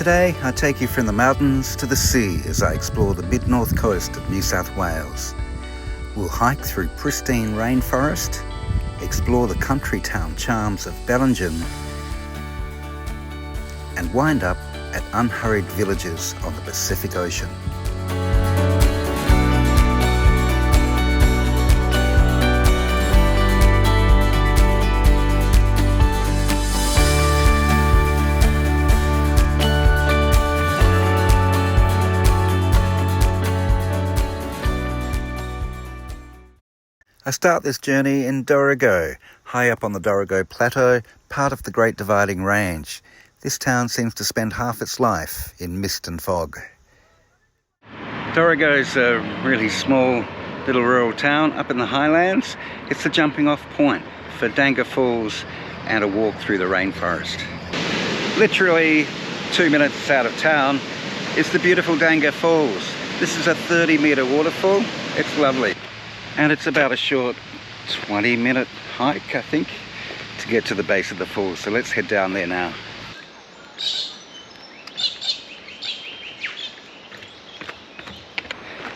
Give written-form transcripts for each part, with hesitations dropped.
Today, I take you from the mountains to the sea as I explore the mid-north coast of New South Wales. We'll hike through pristine rainforest, explore the country town charms of Bellingen, and wind up at unhurried villages on the Pacific Ocean. I start this journey in Dorrigo, high up on the Dorrigo Plateau, part of the Great Dividing Range. This town seems to spend half its life in mist and fog. Dorrigo's a really small little rural town up in the highlands. It's the jumping off point for Danga Falls and a walk through the rainforest. Literally 2 minutes out of town is the beautiful Danga Falls. This is a 30-metre waterfall. It's lovely. And it's about a short 20-minute hike, I think, to get to the base of the falls. So let's head down there now.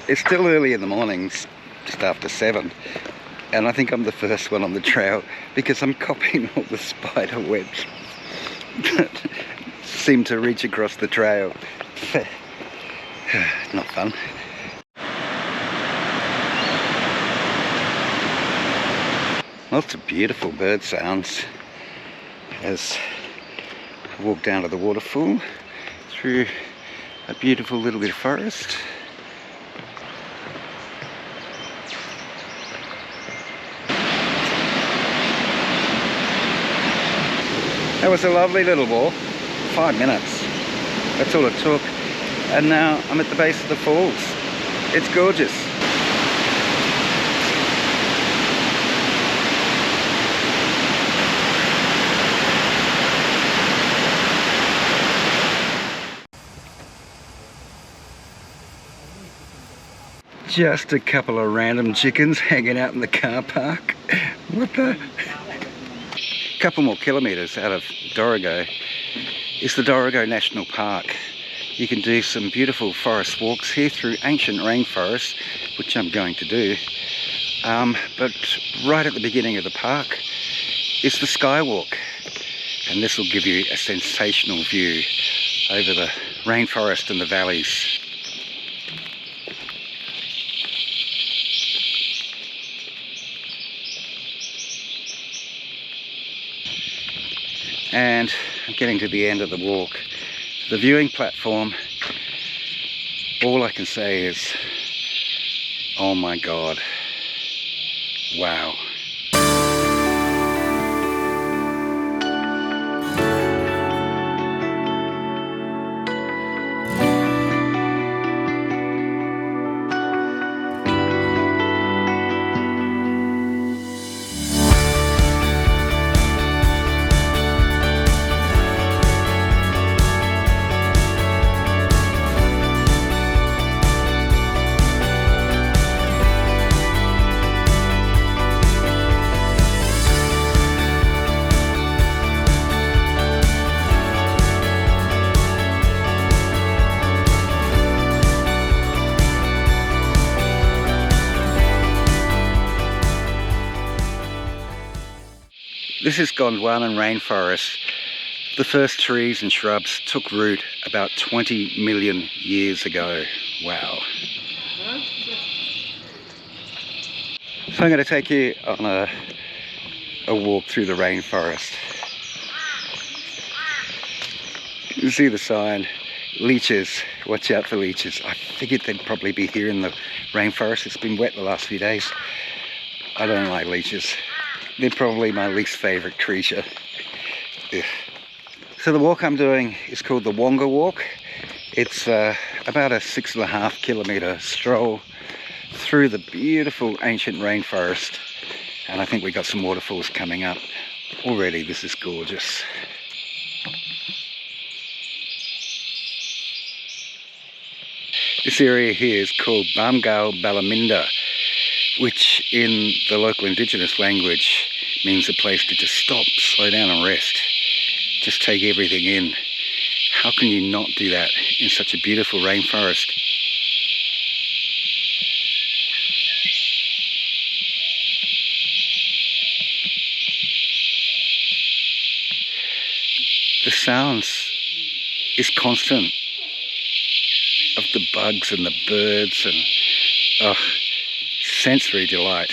It's still early in the mornings, just after 7, and I think I'm the first one on the trail because I'm copying all the spider webs that seem to reach across the trail. Not fun. Lots of beautiful bird sounds as I walk down to the waterfall through a beautiful little bit of forest. That was a lovely little walk, 5 minutes, that's all it took. And now I'm at the base of the falls. It's gorgeous. Just a couple of random chickens hanging out in the car park. What the? Couple more kilometres out of Dorrigo is the Dorrigo National Park. You can do some beautiful forest walks here through ancient rainforests, which I'm going to do. But right at the beginning of the park is the Skywalk, and this will give you a sensational view over the rainforest and the valleys. And I'm getting to the end of the walk. The viewing platform, all I can say is, oh my God, wow. This is Gondwanan rainforest. The first trees and shrubs took root about 20 million years ago. Wow. So I'm going to take you on a walk through the rainforest. You can see the sign, leeches, watch out for leeches. I figured they'd probably be here in the rainforest. It's been wet the last few days. I don't like leeches. They're probably my least favourite creature. Ugh. So the walk I'm doing is called the Wonga Walk. It's about a 6.5 kilometre stroll through the beautiful ancient rainforest. And I think we got some waterfalls coming up. Already this is gorgeous. This area here is called Bamgal Balaminda, which in the local indigenous language means a place to just stop, slow down and rest. Just take everything in. How can you not do that in such a beautiful rainforest? The sounds is constant of the bugs and the birds and sensory delight.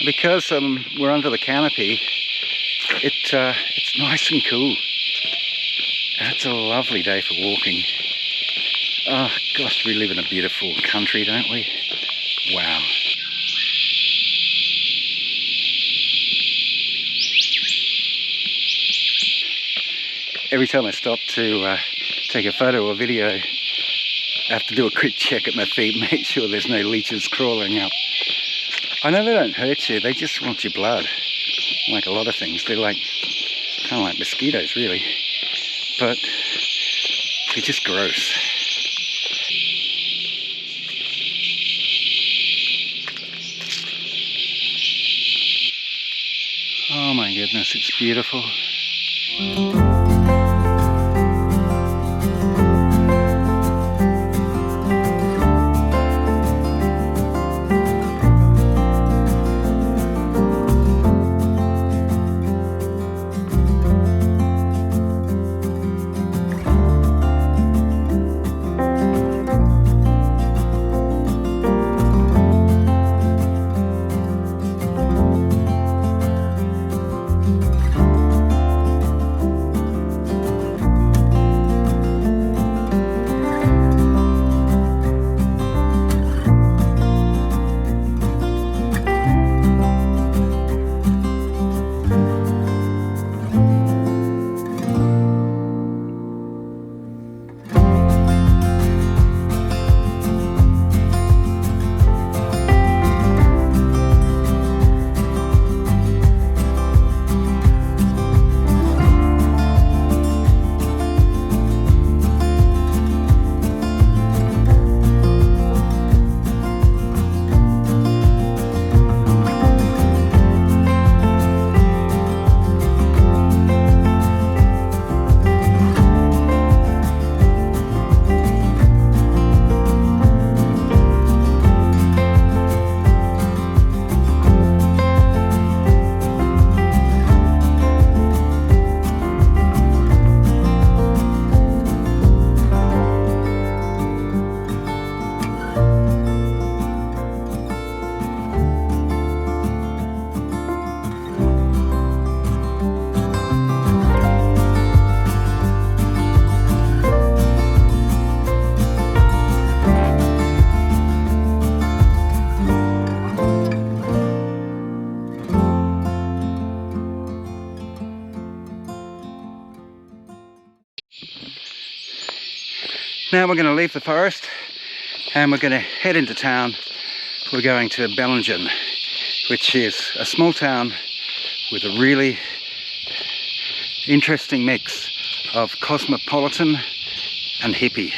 Because we're under the canopy, it's nice and cool. And it's a lovely day for walking. Oh gosh, we live in a beautiful country, don't we? Wow. Every time I stop to take a photo or video, I have to do a quick check at my feet, make sure there's no leeches crawling up. I know they don't hurt you, they just want your blood. Like a lot of things, they're like, kind of like mosquitoes really. But they're just gross. Oh my goodness, it's beautiful. Now we're going to leave the forest and we're going to head into town. We're going to Bellingen, which is a small town with a really interesting mix of cosmopolitan and hippie.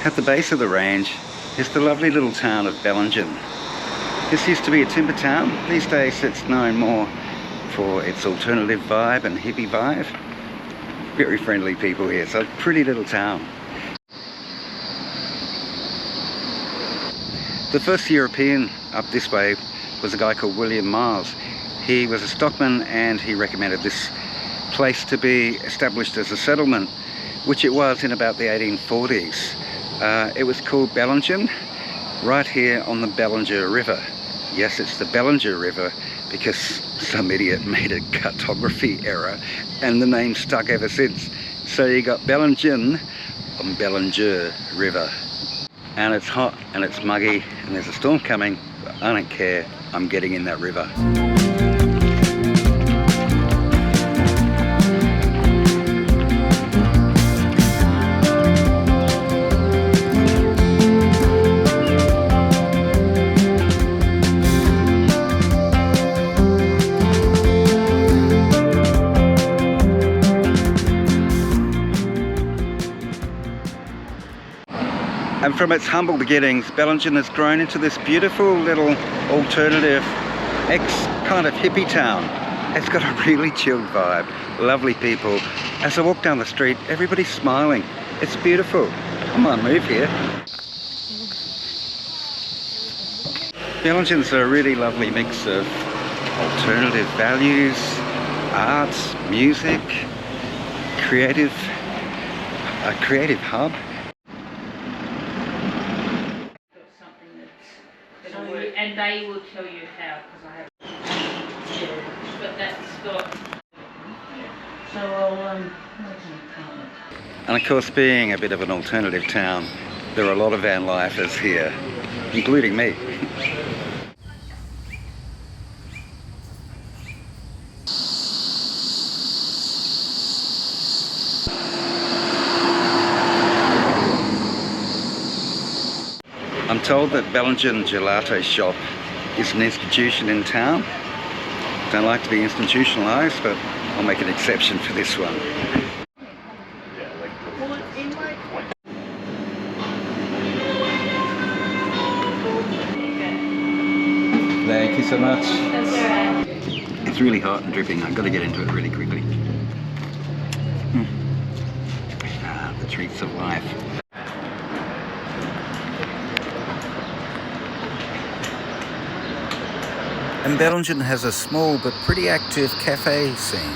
At the base of the range is the lovely little town of Bellingen. This used to be a timber town. These days it's known more for its alternative vibe and hippie vibe. Very friendly people here, so a pretty little town. The first European up this way was a guy called William Miles. He was a stockman and he recommended this place to be established as a settlement, which it was in about the 1840s. It was called Bellingen, right here on the Bellingen River. Yes, it's the Bellingen River because some idiot made a cartography error and the name stuck ever since. So you got Bellingen on Bellingen River. And it's hot and it's muggy and there's a storm coming, but I don't care, I'm getting in that river. And from its humble beginnings, Bellingen has grown into this beautiful little alternative kind of hippie town. It's got a really chilled vibe, lovely people. As I walk down the street, everybody's smiling. It's beautiful. I might move here. Bellingen's a really lovely mix of alternative values, arts, music, a creative hub. And they will tell you how, because I have. But that's got. So I'll And of course, being a bit of an alternative town, there are a lot of van lifers here, including me. I'm told that Bellingen Gelato Shop is an institution in town. Don't like to be institutionalised, but I'll make an exception for this one. Thank you so much. That's all right. It's really hot and dripping. I've got to get into it really quickly. The treats of life. And Bellingen has a small but pretty active cafe scene.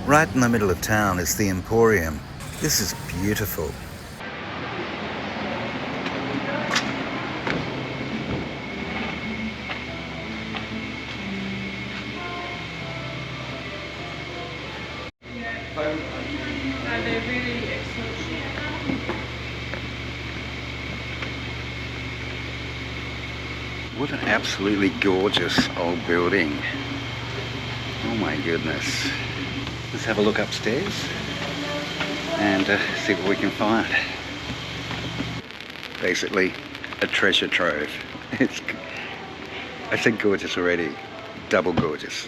Right in the middle of town is the Emporium. This is beautiful. They're really excellent. What an absolutely gorgeous old building. Oh my goodness. Let's have a look upstairs and see what we can find. Basically, a treasure trove. I said gorgeous already, double gorgeous.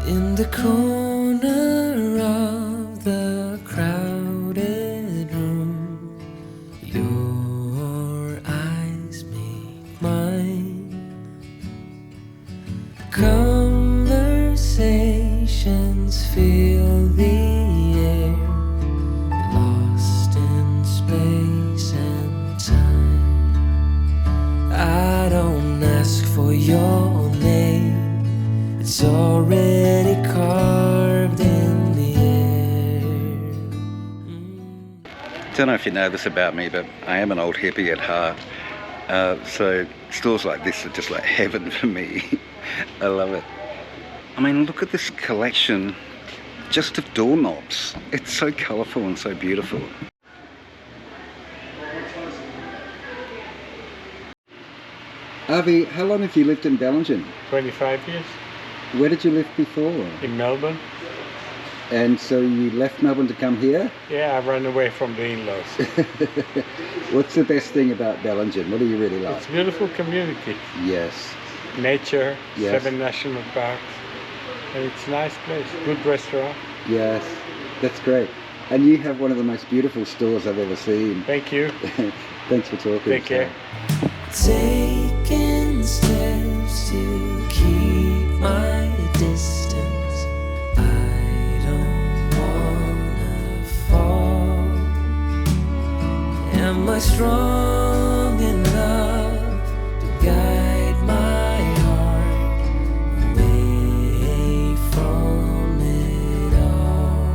In the corner of the crowded room, your eyes meet mine. Conversations fill the air, lost in space and time. I don't ask for your name, it's already carved in the air. Don't know if you know this about me, but I am an old hippie at heart. So stores like this are just like heaven for me. I love it. I mean, look at this collection just of doorknobs. It's so colourful and so beautiful. Avi, how long have you lived in Bellingen? 25 years Where did you live before? in Melbourne. And so you left Melbourne to come here? Yeah, I ran away from the in-laws. What's the best thing about Bellingen? What do you really like? It's a beautiful community. Yes. Nature, Yes. 7 national parks. And it's a nice place, good restaurant. Yes. That's great. And you have one of the most beautiful stores I've ever seen. Thank you. Thanks for talking. Take care. Taking steps to keep my distance. I don't wanna fall. Am I strong enough to guide my heart away from it all?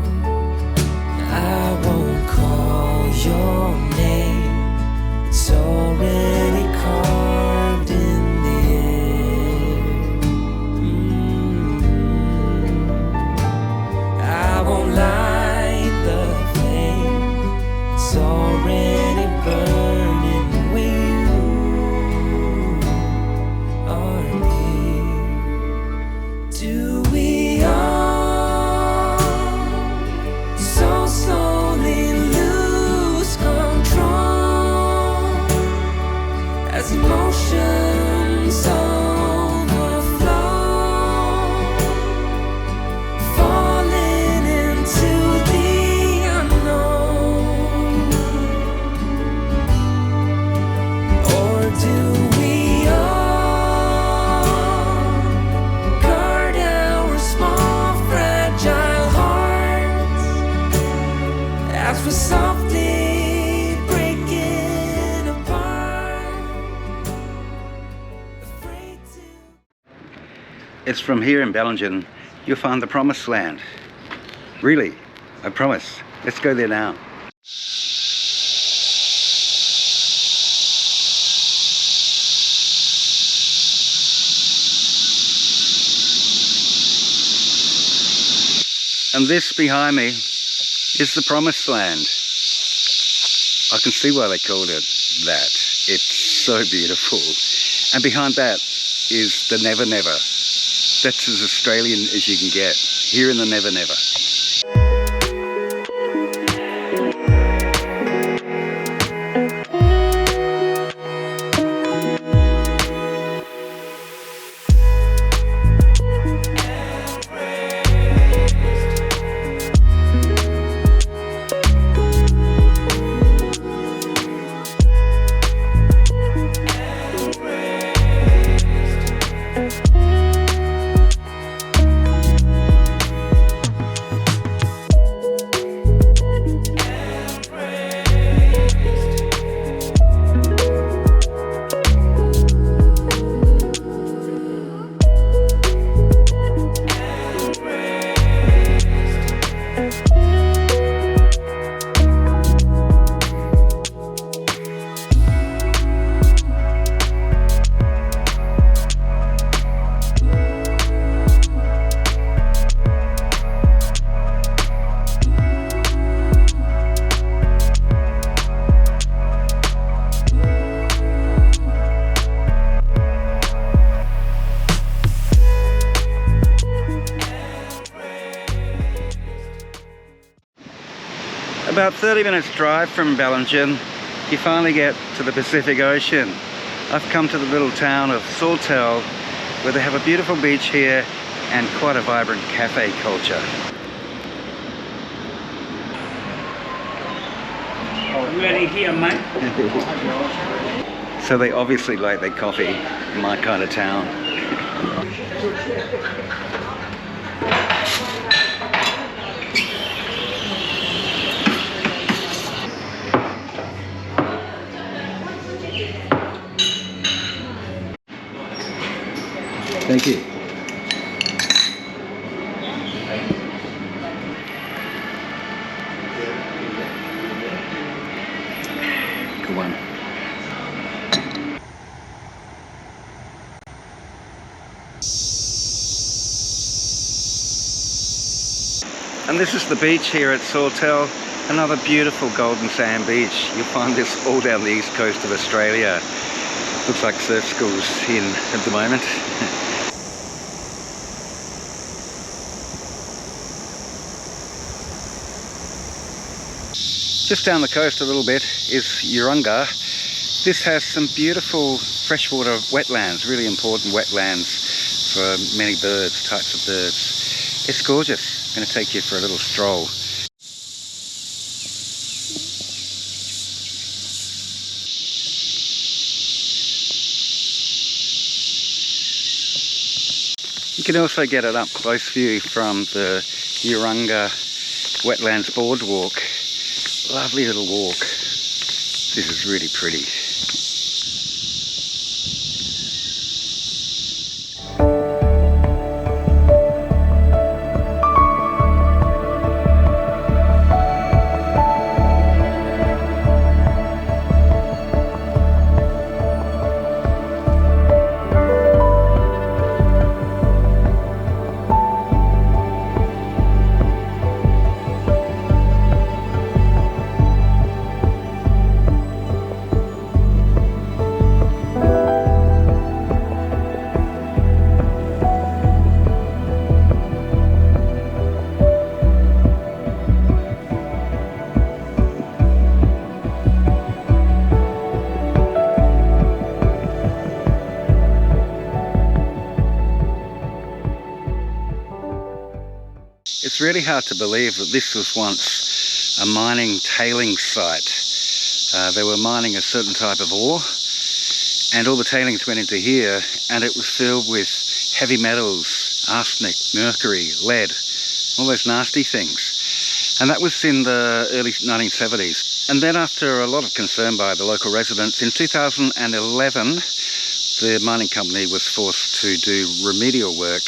I won't call your name, it's already carved in the air. I won't light the flame, it's already burning. It's from here in Bellingen, you'll find the promised land. Really, I promise. Let's go there now. And this behind me is the promised land. I can see why they called it that. It's so beautiful. And behind that is the Never Never. That's as Australian as you can get, here in the Never Never. About 30 minutes drive from Bellingen, you finally get to the Pacific Ocean. I've come to the little town of Saltel, where they have a beautiful beach here and quite a vibrant cafe culture. Ready here, mate. So they obviously like their coffee in my kind of town. Thank you. Good one. And this is the beach here at Saltel, another beautiful golden sand beach. You'll find this all down the east coast of Australia. Looks like surf school's in at the moment. Just down the coast a little bit is Urunga. This has some beautiful freshwater wetlands, really important wetlands for many birds, types of birds. It's gorgeous. I'm going to take you for a little stroll. You can also get an up close view from the Urunga Wetlands Boardwalk. Lovely little walk. This is really pretty. It's really hard to believe that this was once a mining tailings site. They were mining a certain type of ore, and all the tailings went into here, and it was filled with heavy metals, arsenic, mercury, lead, all those nasty things. And that was in the early 1970s. And then after a lot of concern by the local residents, in 2011, the mining company was forced to do remedial work,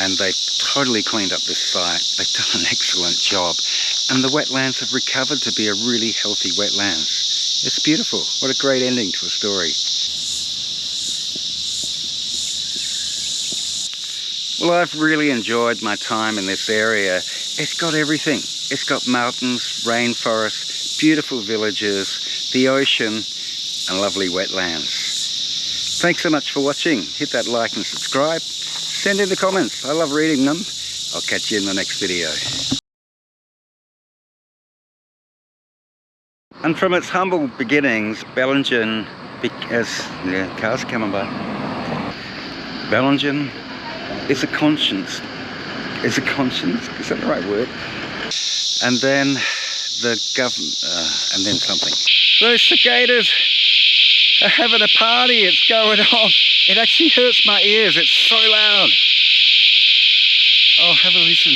and they totally cleaned up this site. They've done an excellent job, and the wetlands have recovered to be a really healthy wetlands. It's beautiful. What a great ending to a story. Well, I've really enjoyed my time in this area. It's got everything. It's got mountains, rainforests, beautiful villages, the ocean, and lovely wetlands. Thanks so much for watching. Hit that like and subscribe. Send in the comments. I love reading them. I'll catch you in the next video. And from its humble beginnings, Bellingen, cars coming by. Bellingen is a conscience. Is that the right word? And then the government, and then something. Those cicadas are having a party. It's going on. It actually hurts my ears. It's so loud. Oh, have a listen.